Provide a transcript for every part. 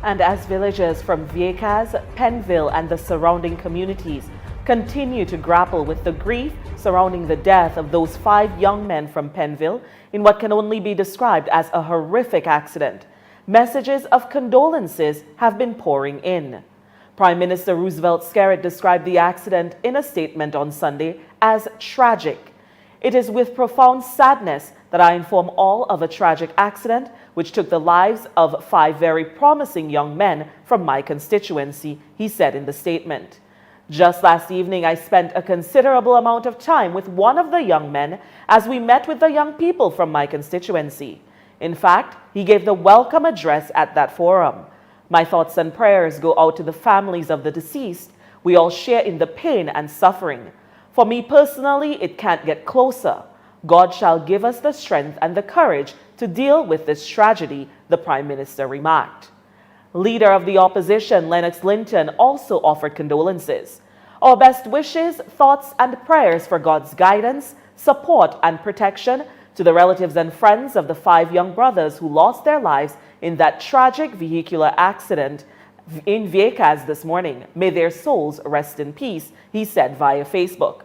And as villagers from Viecas, Pennville, and the surrounding communities continue to grapple with the grief surrounding the death of those 5 young men from Pennville in what can only be described as a horrific accident, messages of condolences have been pouring in. Prime Minister Roosevelt Skerrit described the accident in a statement on Sunday as tragic. It is with profound sadness that I inform all of a tragic accident which took the lives of 5 very promising young men from my constituency, he said in the statement. Just last evening, I spent a considerable amount of time with one of the young men as we met with the young people from my constituency. In fact, he gave the welcome address at that forum. My thoughts and prayers go out to the families of the deceased. We all share in the pain and suffering. For me personally, it can't get closer. God shall give us the strength and the courage to deal with this tragedy, the Prime Minister remarked. Leader of the opposition, Lennox Linton, also offered condolences. Our best wishes, thoughts, and prayers for God's guidance, support, and protection to the relatives and friends of the 5 young brothers who lost their lives in that tragic vehicular accident in Viecas this morning. May their souls rest in peace, he said via Facebook.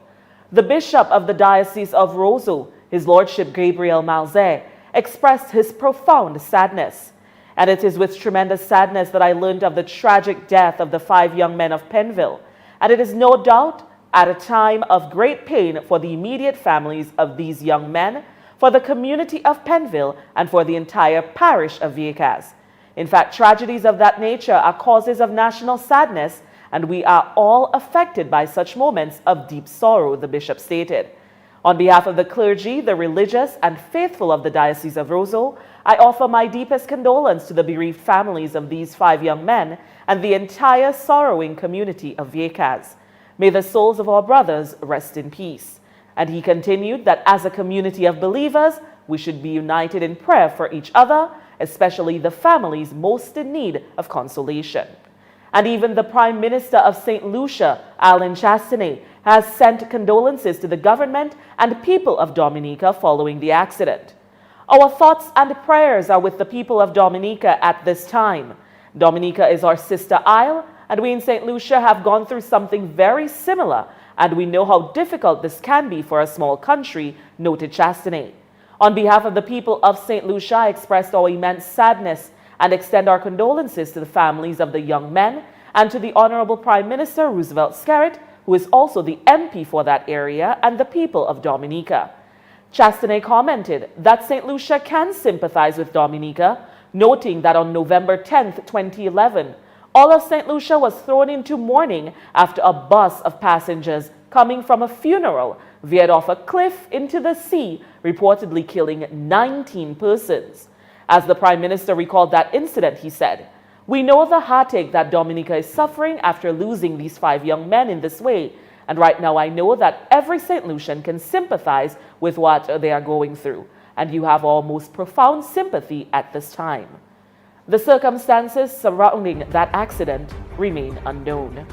The Bishop of the Diocese of Roseau, His Lordship Gabriel Malzé, expressed his profound sadness. And it is with tremendous sadness that I learned of the tragic death of the 5 young men of Pennville. And it is no doubt at a time of great pain for the immediate families of these young men, for the community of Pennville, and for the entire parish of Viecas. In fact, tragedies of that nature are causes of national sadness, and we are all affected by such moments of deep sorrow, the bishop stated. On behalf of the clergy, the religious, and faithful of the Diocese of Roseau, I offer my deepest condolence to the bereaved families of these 5 young men and the entire sorrowing community of Viecas. May the souls of our brothers rest in peace. And he continued that as a community of believers, we should be united in prayer for each other, especially the families most in need of consolation. And even the Prime Minister of St. Lucia, Alan Chastanet, has sent condolences to the government and people of Dominica following the accident. Our thoughts and prayers are with the people of Dominica at this time. Dominica is our sister isle, and we in St. Lucia have gone through something very similar, and we know how difficult this can be for a small country, noted Chastanet. On behalf of the people of St. Lucia, I expressed our immense sadness and extend our condolences to the families of the young men and to the Honorable Prime Minister Roosevelt Skerrit, who is also the MP for that area, and the people of Dominica. Chastanet commented that St. Lucia can sympathize with Dominica, noting that on November 10, 2011, all of St. Lucia was thrown into mourning after a bus of passengers coming from a funeral veered off a cliff into the sea, reportedly killing 19 persons. As the Prime Minister recalled that incident, he said, "We know the heartache that Dominica is suffering after losing these 5 young men in this way. And right now I know that every St. Lucian can sympathize with what they are going through. And you have our most profound sympathy at this time." The circumstances surrounding that accident remain unknown.